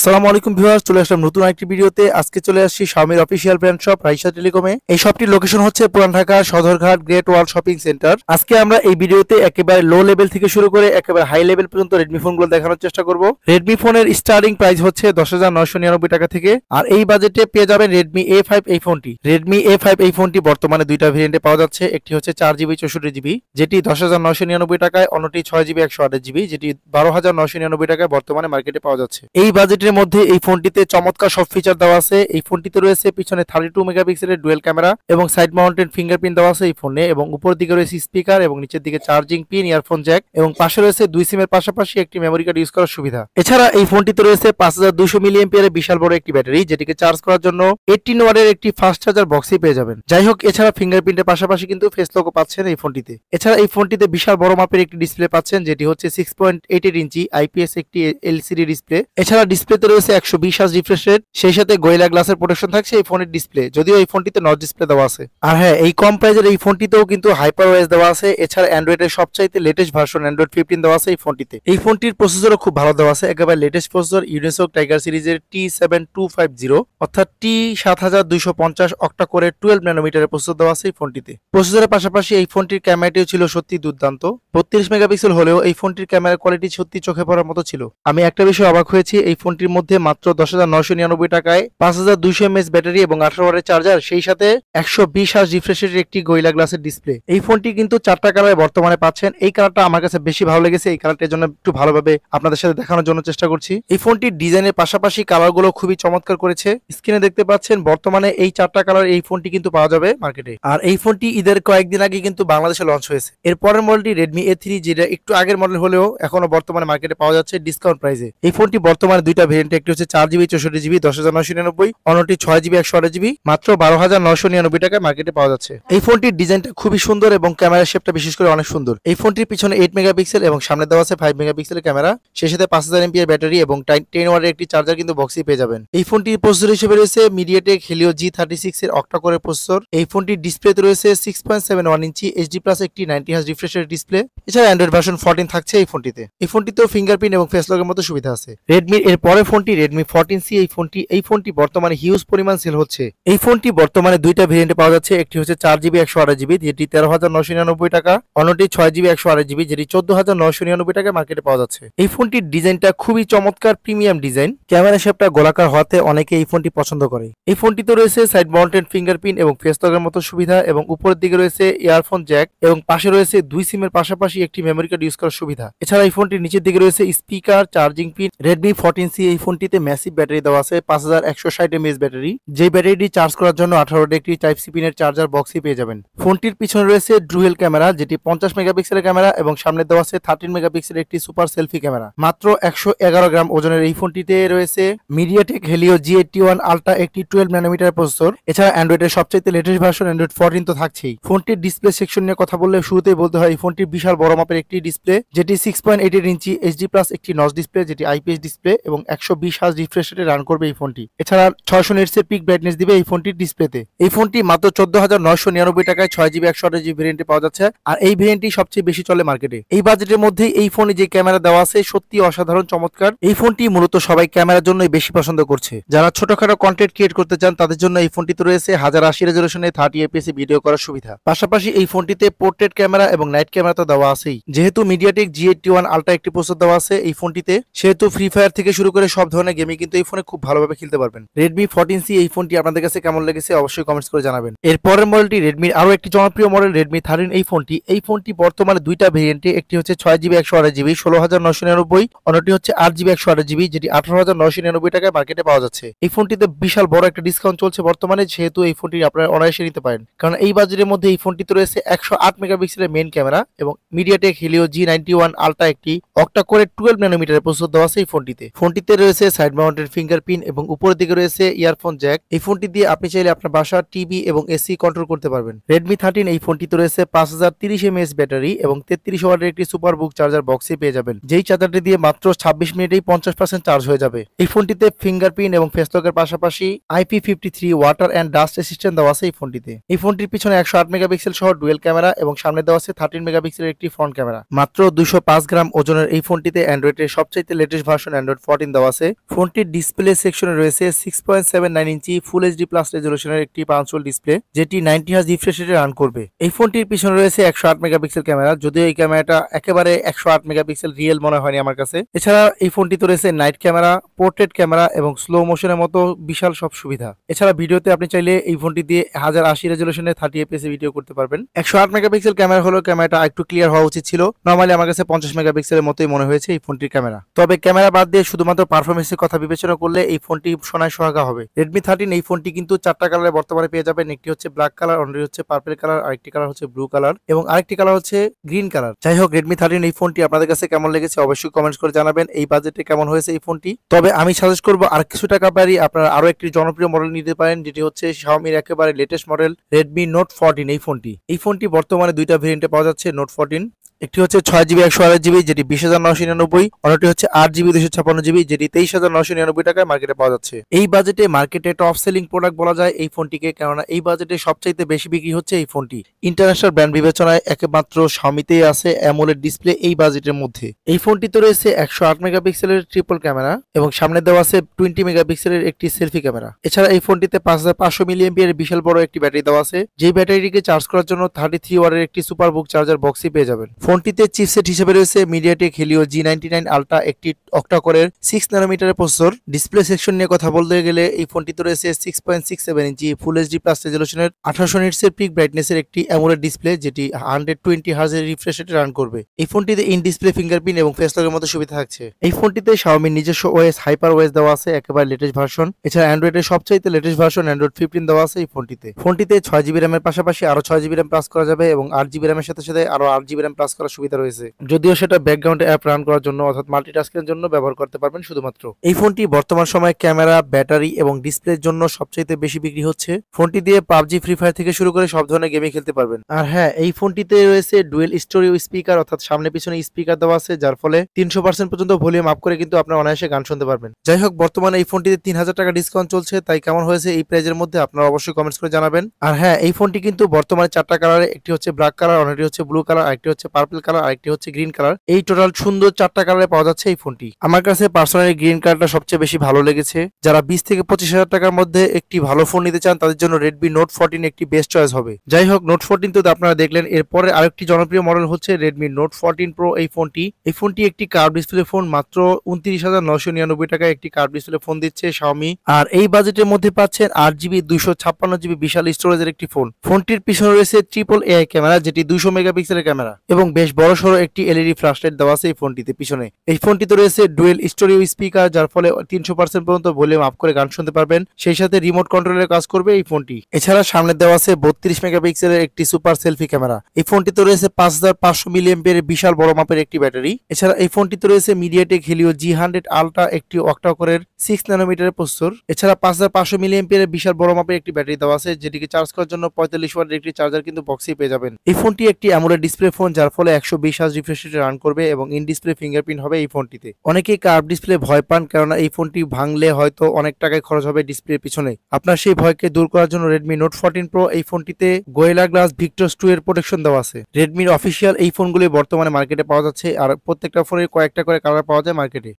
আসসালামু আলাইকুম ভিউয়ার্স, চলে আসলাম নতুন একটি ভিডিওতে। আজকে চলে আসছি Xiaomi official brand shop Raisa টেলিকমে। এই শপটির লোকেশন হচ্ছে Puran Dhaka Sadarghat great wall shopping centre. আজকে আমরা এই ভিডিওতে একেবারে লো লেভেল থেকে শুরু করে একেবারে হাই লেভেল পর্যন্ত রেডমি ফোনগুলো দেখানোর চেষ্টা করব। রেডমি ফোনের স্টার্টিং প্রাইস হচ্ছে 10,999 টাকা থেকে, আর এই বাজেটে পেয়ে যাবেন রেডমি A5 এই ফোনটি। রেডমি A5 এই ফোনটি বর্তমানে দুইটা ভেরিয়েন্টে পাওয়া যাচ্ছে। একটি হচ্ছে 4GB 64GB যেটি 10,999 টাকায়, অন্যটি 6GB 128GB যেটি 12,999 টাকায় বর্তমানে মার্কেটে পাওয়া যাচ্ছে। এই বাজেটের মধ্যে এই ফোনটিতে চমৎকার সব ফিচার দেওয়া আছে। এই ফোনটিতে রয়েছে পিছনে 32 মেগাপিক্সেলের ডুয়েল ক্যামেরা এবং সাইড মাউন্টেড ফিঙ্গারপ্রিন্ট দেওয়া আছে এই ফোনে, এবং উপর দিকে রয়েছে স্পিকার এবং নিচের দিকে চার্জিং পিন, ইয়ারফোন জ্যাক, এবং পাশে রয়েছে দুই সিমের পাশাপাশি একটি মেমোরি কার্ড ইউজ করার সুবিধা। এছাড়া এই ফোনটিতে রয়েছে 5200 মিলিঅ্যাম্পিয়ারের বিশাল বড় একটি ব্যাটারি, যেটিকে চার্জ করার জন্য 18 ওয়াটের একটি ফাস্ট চার্জার বক্সই পেয়ে যাবেন। যাই হোক, এছাড়া ফিঙ্গারপ্রিন্টের পাশাপাশি কিন্তু ফেস লকও পাচ্ছেন এই ফোনটিতে। এছাড়া এই ফোনটিতে বিশাল বড় মাপের একটি ডিসপ্লে পাচ্ছেন, যেটি হচ্ছে 6.88 ইঞ্চি আইপিএস একটি এলসিডি ডিসপ্লে। এছাড়া ডিসপ্লেতে রয়েছে 120 হার্জ রিফ্রেশ রেট, সেই সাথে গোরিলা গ্লাসের প্রোটেকশন থাকছে এই ফোনের ডিসপ্লে, যদিও এই ফোনটিতে নচ ডিসপ্লে দেওয়া আছে। আর হ্যাঁ, এই কম প্রাইজের এই ফোনটিতেও কিন্তু হাইপার ওএস দেওয়া আছে। এছাড়া অ্যান্ড্রয়েডের সবচাইতে লেটেস্ট ভার্সন অ্যান্ড্রয়েড 15 দেওয়া আছে এই ফোনটিতে। এই ফোনটির প্রসেসরও খুব ভালো দেওয়া আছে, একেবারে লেটেস্ট প্রসেসর ইউনিসক টাইগার সিরিজের T7250 অর্থাৎ T7250 অক্টা কোরে 12 ন্যানোমিটারের প্রসেসর দেওয়া আছে এই ফোনটিতে। প্রসেসরের পাশাপাশি এই ফোনটির ক্যামেরাটিও ছিল সত্যি দুর্দান্ত। 32 মেগাপিক্সেল হলেও এই ফোনটির ক্যামেরা কোয়ালিটি সত্যি চোখে পড়ার মতো ছিল। আমি একটা বিষয় অবাক হয়েছি, এই ফোনটির মধ্যে মাত্র 10,999 টাকায় 5200 mAh ব্যাটারি এবং 18 ওয়াটের চার্জার, সেই সাথে 120 হার্জ রিফ্রেশের একটি গোরিলা গ্লাসের ডিসপ্লে। এই ফোনটি কিন্তু 4টা কালারে বর্তমানে পাচ্ছেন। এই কালারটা আমার কাছে বেশি ভালো লেগেছে, এই কালারটার জন্য একটু ভালোভাবে আপনাদের সাথে দেখানোর জন্য চেষ্টা করছি। এই ফোনটির ডিজাইনের পাশাপাশি কালারগুলো খুবই চমৎকার করেছে। স্ক্রিনে দেখতে পাচ্ছেন বর্তমানে এই 4টা কালার এই ফোনটি কিন্তু পাওয়া যাবে মার্কেটে। আর এই ফোনটি ঈদের কয়েকদিন আগে কিন্তু বাংলাদেশে লঞ্চ হয়েছে। এর পরের মডেলটি রেডমি A3, যেটা একটু আগের মডেল হলেও এখনো বর্তমানে মার্কেটে পাওয়া যাচ্ছে ডিসকাউন্ট প্রাইসে। এই ফোনটি বর্তমানে দুইটা ভেরিয়েন্ট, একটি হচ্ছে 4GB 64GB 10,999, অন্যটি 6GB 128GB মাত্র 12,999 টাকায় মার্কেটে পাওয়া যাচ্ছে। এই ফোনটির ডিজাইনটা খুবই সুন্দর এবং ক্যামেরা শেপটা বিশেষ করে অনেক সুন্দর। এই ফোনটির পিছনে 8 মেগাপিক্সেল এবং সামনে দেওয়া আছে 5 মেগাপিক্সেলের ক্যামেরা, সেই সাথে 5000 mAh ব্যাটারি এবং 10 ওয়াটের একটি চার্জার কিন্তু বক্সই পেয়ে যাবেন। এই ফোনটির প্রসেসর হিসেবে রয়েছে মিডিয়াটেক হেলিও G36 এর অক্টা কোরের প্রসেসর। এই ফোনটির ডিসপ্লেতে রয়েছে 6.71 ইঞ্চি এইচডি প্লাস একটি 90 হার্জ রিফ্রেশের ডিসপ্লে। এছাড়া অ্যান্ড্রয়েড ভার্সন 14 থাকছে এই ফোনটিতে। এই ফোনটিতেও ফিঙ্গারপ্রিন্ট এবং ফেস লকের মতো সুবিধা আছে। রেডমির এর পরের ফোনটি রেডমি 14C। এই ফোনটি বর্তমানে হিউজ পরিমাণ সেল হচ্ছে। এই ফোনটি বর্তমানে দুইটা ভেরিয়েন্টে পাওয়া যাচ্ছে, একটি হচ্ছে 4GB 128GB যেটি 13,999 টাকা, অন্যটি 6GB 128GB যেটি 14,999 টাকায় মার্কেটে পাওয়া যাচ্ছে। এই ফোনটির ডিজাইনটা খুবই চমৎকার, প্রিমিয়াম ডিজাইন। ক্যামেরা শেপটা গোলাকার হওয়াতে অনেকে এই ফোনটি পছন্দ করে। এই ফোনটিতে রয়েছে সাইড মাউন্টেড ফিঙ্গারপ্রিন্ট এবং ফেস লকের মতো সুবিধা, এবং উপরের দিকে রয়েছে ইয়ারফোন জ্যাক, এবং পাশে রয়েছে দুই সিমের পাশাপাশি একটি মেমোরি কার্ড ইউজ করার সুবিধা। এছাড়া এই ফোনটির নিচের দিকে রয়েছে speaker, charging pin. Redmi 14C এই ফোনটিতে ম্যাসিভ ব্যাটারি দেওয়া আছে, 5160 mAh ব্যাটারি, যে ব্যাটারিটি চার্জ করার জন্য 18 ওয়াটের একটি টাইপ সি পিনের চার্জার বক্সই পেয়ে যাবেন। ফোনটির পিছনে রয়েছে ডুয়েল ক্যামেরা, যেটি 50 মেগাপিক্সেলের ক্যামেরা, এবং সামনে দেওয়া আছে 13 মেগাপিক্সেলের একটি সুপার সেলফি ক্যামেরা। মাত্র 111 গ্রাম ওজনের এই ফোনটিতে রয়েছে মিডিয়াটেক হেলিও G81 আলট্রা একটি 12 ন্যানোমিটার প্রসেসর। এছাড়া অ্যান্ড্রয়েডের সবচেয়ে লেটেস্ট ভার্সন অ্যান্ড্রয়েড 14 তো থাকছেই। ফোনটির ডিসপ্লে সেকশন নিয়ে কথা বললে শুরুতেই বলতে হয় এই ফোনটির বিশাল বড় মাপের একটি ডিসপ্লে, যেটি 6.88 ইঞ্চি এইচডি প্লাস একটি নচ ডিসপ্লে, যেটি আইপিএস ডিসপ্লে, এবং 120 হার্জ রিফ্রেশ রেটে রান করবে এই ফোনটি। এছাড়া 600 নিটস এর পিক ব্রাইটনেস দিবে এই ফোনটির ডিসপ্লেতে। এই ফোনটি মাত্র 14,999 টাকায় 6GB 128GB ভেরিয়েন্টে পাওয়া যাচ্ছে, আর এই ভেরিয়েন্টটি সবচেয়ে বেশি চলে মার্কেটে। এই বাজেটের মধ্যে এই ফোনে যে ক্যামেরা দেওয়া আছে সত্যি অসাধারণ চমৎকার। এই ফোনটি মূলত সবাই ক্যামেরার জন্যই বেশি পছন্দ করছে। যারা ছোটখাটো কন্টেন্ট ক্রিয়েট করতে চান তাদের জন্য এই ফোনটিতে রয়েছে 1080 রেজোলিউশনে 30 fps ভিডিও করার সুবিধা। পাশাপাশি এই ফোনটিতে পোর্ট্রেট ক্যামেরা এবং নাইট ক্যামেরা তো দেওয়া আছেই। যেহেতু মিডিয়াটেক G81 আলট্রা একটি প্রসেসর দেওয়া আছে এই ফোনটিতে, সেহেতু ফ্রি ফায়ার থেকে শুরু করে সব ধরনের গেমই কিন্তু এই ফোনে খুব ভালোভাবে খেলতে পারবেন। রেডমি 14C এই ফোনটি আপনাদের কাছে কেমন লেগেছে অবশ্যই কমেন্টস করে জানাবেন। এর পরের মডেলটি রেডমির আরো একটি জনপ্রিয় মডেল রেডমি 13 এই ফোনটি বর্তমানে দুইটা ভেরিয়েন্টে, একটি হচ্ছে 6GB 128GB 16,999, অন্যটি হচ্ছে 8GB 128GB যেটি 18,999 টাকায় মার্কেটে পাওয়া যাচ্ছে। এই ফোনটিতে বিশাল বড় একটা ডিসকাউন্ট চলছে বর্তমানে, সেহেতু এই ফোনটি আপনারা অনায়াসে নিতে পারেন, কারণ এই বাজেটের মধ্যে এই ফোনটিতে রয়েছে 108 মেগাপিক্সেলের মেইন ক্যামেরা এবং মিডিয়াটেক হেলিও G91 আলট্রা একটি অক্টা কোরে 12 ন্যানোমিটারের প্রসেসর দেওয়া আছে এই ফোনটিতে রয়েছে সাইড মাউন্টেড ফিঙ্গারপ্রিন্ট এবং উপরের দিকে রয়েছে ইয়ারফোন জ্যাক। এই ফোনটি দিয়ে আপনি চাইলে আপনার বাসার টিভি এবং এসি কন্ট্রোল করতে পারবেন। রেডমি 13 এই ফোনটিতে রয়েছে 5030 mAh ব্যাটারি এবং 33 ওয়াটের একটি সুপার বুক চার্জার বক্সে পেয়ে যাবেন, যেই চার্জারটি দিয়ে মাত্র 26 মিনিটেই 50% চার্জ হয়ে যাবে। এই ফোনটিতে ফিঙ্গারপ্রিন্ট এবং ফেস লকের পাশাপাশি IP53 water and dust resistant দেওয়া আছে এই ফোনটিতে। এই ফোনটির পিছনে 108 মেগাপিক্সেল সহ ডুয়েল ক্যামেরা এবং সামনে দেওয়া আছে 13 মেগাপিক্সেলের একটি ফ্রন্ট ক্যামেরা। মাত্র 205 গ্রাম ওজনের এই ফোনটিতে অ্যান্ড্রয়েডের সবচেয়ে লেটেস্ট ভার্সন অ্যান্ড্রয়েড 14 দেওয়া আছে। ফোনটির ডিসপ্লে সেকশনে রয়েছে 6.79 ইঞ্চি ফুল এইচডি প্লাস রেজলিউশনের একটি পাঞ্চল ডিসপ্লে, যেটি 90 হার্জ রিফ্রেশ রেটে রান করবে। এই ফোনটির পিছনে রয়েছে 108 মেগাপিক্সেল ক্যামেরা, যদিও এই ক্যামেরাটা একেবারে 108 মেগাপিক্সেল রিয়েল মনে হয়নি আমার কাছে। এছাড়া এই ফোনটিতে রয়েছে নাইট ক্যামেরা, পোর্ট্রেট ক্যামেরা এবং স্লো মোশনের মতো বিশাল সব সুবিধা। এছাড়া ভিডিওতে আপনি চাইলে এই ফোনটি দিয়ে 1080 রেজলিউশনে 30 এফপিএস ভিডিও করতে পারবেন। 108 মেগাপিক্সেল ক্যামেরা হলো ক্যামেরাটা একটু ক্লিয়ার হওয়া উচিত ছিল। নরমালি আমার কাছে 50 মেগাপিক্সেলের মতোই মনে হয়েছে এই ফোনটির ক্যামেরা। তবে ক্যামেরা বাদ দিয়ে শুধুমাত্র পারফরমেন্সের কথা বিবেচনা করলে এই ফোনটি সোনায় সোহাগা হবে। Redmi 13 এই ফোনটি কিন্তু 4টা কালারে বর্তমানে পেয়ে যাবেন। একটি হচ্ছে ব্ল্যাক কালার, অন্যটি হচ্ছে পার্পল কালার, আরেকটি কালার হচ্ছে ব্লু কালার এবং আরেকটি কালার হচ্ছে গ্রিন কালার। যাই হোক, Redmi 13 এই ফোনটি আপনাদের কাছে কেমন লেগেছে অবশ্যই কমেন্টস করে জানাবেন। এই বাজেটে কেমন হয়েছে এই ফোনটি। তবে আমি সাজেস্ট করবো আর কিছু টাকা বাড়ি আপনারা আরো একটি জনপ্রিয় মডেল নিতে পারেন, যেটি হচ্ছে Xiaomi একেবারে লেটেস্ট মডেল Redmi Note 14। এই ফোনটি বর্তমানে দুইটা ভেরিয়েন্টে পাওয়া যাচ্ছে Note 14। একটি হচ্ছে 6GB 128GB যেটি 20,999, অন্যটি হচ্ছে 8GB 256GB যেটি 23,999 টাকায় মার্কেটে পাওয়া যাচ্ছে। এই বাজেটে মার্কেটে টপ সেলিং প্রোডাক্ট বলা যায় এই ফোনটিকে, কেননা এই বাজেটে সবচাইতে বেশি বিক্রি হচ্ছে এই ফোনটি। ইন্টারন্যাশনাল ব্র্যান্ড বিবেচনায় একমাত্র Xiaomiতেই আছে অ্যামোলেড ডিসপ্লে এই বাজেটের মধ্যে। এই ফোনটিতে রয়েছে 108 মেগাপিক্সেলের ট্রিপল ক্যামেরা এবং সামনে দেওয়া আছে 20 মেগাপিক্সেলের একটি সেলফি ক্যামেরা। এছাড়া এই ফোনটিতে 5500 মিলিঅ্যাম্পিয়ারের বিশাল বড় একটি ব্যাটারি দেওয়া আছে, যেই ব্যাটারিটিকে চার্জ করার জন্য 33 ওয়াটের একটি সুপারবুক চার্জার বক্সই পেয়ে যাবেন। ফোনটিতে চিপসেট হিসেবে রয়েছে MediaTek Helio G99 Ultra, একটি অক্টা-কোরের 6 ন্যানোমিটারের প্রসেসর। ডিসপ্লে সেকশন নিয়ে কথা বলতে গেলে এই ফোনটিতে রয়েছে 6.67 ইঞ্চি ফুল এইচডি প্লাস রেজলিউশনের 1800 নিটসের পিক ব্রাইটনেসের একটি অ্যামোলেড ডিসপ্লে, যেটি 120 হার্জের রিফ্রেশ রেটে রান করবে। এই ফোনটিতে ইন ডিসপ্লে ফিঙ্গারপ্রিন্ট এবং ফেস লকের মতো সুবিধা থাকছে। এই ফোনটিতে Xiaomi নিজস্ব ওএস হাইপার ওএস দেওয়া আছে, একেবারে লেটেস্ট ভার্সন। এছাড়া অ্যান্ড্রয়েডের সবচাইতে লেটেস্ট ভার্সন Android 15 দেওয়া আছে এই ফোনটিতে 6GB র্যামের পাশাপাশি আরো 6GB র্যাম প্লাস করা যাবে এবং 8GB র্যামের সাথে সাথে আরো 8GB র্যাম প্লাস করার সুবিধা রয়েছে, যদিও সেটা ব্যাকগ্রাউন্ডে অ্যাপ রান করার জন্য অর্থাৎ মাল্টিটাস্কিংয়ের জন্য ব্যবহার করতে পারবেন শুধুমাত্র। এই ফোনটি বর্তমান সময়ে ক্যামেরা, ব্যাটারি এবং ডিসপ্লের জন্য সবচাইতে বেশি বিক্রি হচ্ছে। ফোনটি দিয়ে PUBG, ফ্রি ফায়ার থেকে শুরু করে সব ধরনের গেমই খেলতে পারবেন। আর হ্যাঁ, এই ফোনটিতে রয়েছে ডুয়েল স্টোরিও স্পিকার, অর্থাৎ সামনে পিছনে স্পিকার দেওয়া আছে, যার ফলে 300% পর্যন্ত ভলিউম আপ করে কিন্তু আপনারা অনায়াসে গান শুনতে পারবেন। যাই হোক, বর্তমানে এই ফোনটিতে 3000 টাকা ডিসকাউন্ট চলছে, তাই কেমন হয়েছে এই প্রাইজের মধ্যে আপনারা অবশ্যই কমেন্টস করে জানাবেন। আর হ্যাঁ, এই ফোনটি কিন্তু বর্তমানে 4টা কালারে, একটি হচ্ছে ব্ল্যাক কালার, অন্যটি হচ্ছে ব্লু কালার, আরেকটি হচ্ছে পার্পল কালার, আরেকটি হচ্ছে গ্রিন কালার। এই টোটাল সুন্দর 4টা কালারে পাওয়া যাচ্ছে এই ফোনটি। আমার কাছে পার্সোনালি গ্রিন কালারটা সবচেয়ে বেশি ভালো লেগেছে। যারা 20 থেকে 25 হাজার টাকার মধ্যে একটি ভালো ফোন নিতে চান তাদের জন্য Redmi Note 14 একটি বেস্ট চয়েস হবে। যাই হোক, Note 14 তো আপনারা দেখলেন। এরপরে আরেকটি জনপ্রিয় মডেল হচ্ছে Redmi Note 14 Pro। এই ফোনটি একটি কার্ভ ডিসপ্লে ফোন, মাত্র 29,999 টাকায় একটি কার্ভ ডিসপ্লে ফোন দিচ্ছে Xiaomi। আর এই বাজেটের মধ্যে পাচ্ছেন 8GB 256GB বিশাল স্টোরেজের একটি ফোন। ফোনটির পিছনে রয়েছে ট্রিপল AI ক্যামেরা, যেটি 200 মেগাপিক্সেলের ক্যামেরা এবং বেশ বড়সড় একটি LED ফ্ল্যাশ লাইট দেওয়া আছে এই ফোনটিতে পিছনে। এই ফোনটিতে রয়েছে ডুয়েল স্টোরিও স্পিকার, যার ফলে 300% পর্যন্ত ভলিউম আপ করে গান শুনতে পারবেন। সেই সাথে রিমোট কন্ট্রোলের কাজ করবে এই ফোনটি। এছাড়া সামনে দেওয়া আছে 32 মেগাপিক্সেলের একটি সুপার সেলফি ক্যামেরা। এই ফোনটিতে রয়েছে 5500 মিলিঅ্যাম্পিয়ারের বিশাল বড় মাপের একটি ব্যাটারি। এছাড়া এই ফোনটিতে রয়েছে MediaTek Helio G100 Ultra, একটি অক্টা-কোরের 6 ন্যানোমিটারের প্রসেসর। এছাড়া 5500 মিলিঅ্যাম্পিয়ারের বিশাল বড় মাপের একটি ব্যাটারি দেওয়া আছে, যেটিকে চার্জ করার জন্য 45 ওয়াটের একটি চার্জার কিন্তু বক্সেই পেয়ে যাবেন। এই ফোনটি একটি অ্যামোলেড ডিসপ্লে ফোন, যার ফলে 120 হার্জ রিফ্রেশ রেটে রান করবে এবং ইন ডিসপ্লে ফিঙ্গারপ্রিন্ট হবে এই ফোনটিতে। অনেকেই কার্ভ ডিসপ্লে ভয় পান, কেননা এই ফোনটি ভাঙলে হয়তো অনেক টাকায় খরচ হবে ডিসপ্লের পিছনে। আপনার সেই ভয়কে দূর করার জন্য Redmi Note 14 Pro এই ফোনটিতে গোয়েলা গ্লাস Victus 2 এর প্রোটেকশন দেওয়া আছে। রেডমির অফিসিয়াল এই ফোনগুলি বর্তমানে মার্কেটে পাওয়া যাচ্ছে, আর প্রত্যেকটা ফোনের কয়েকটা করে কালার পাওয়া যায় মার্কেটে।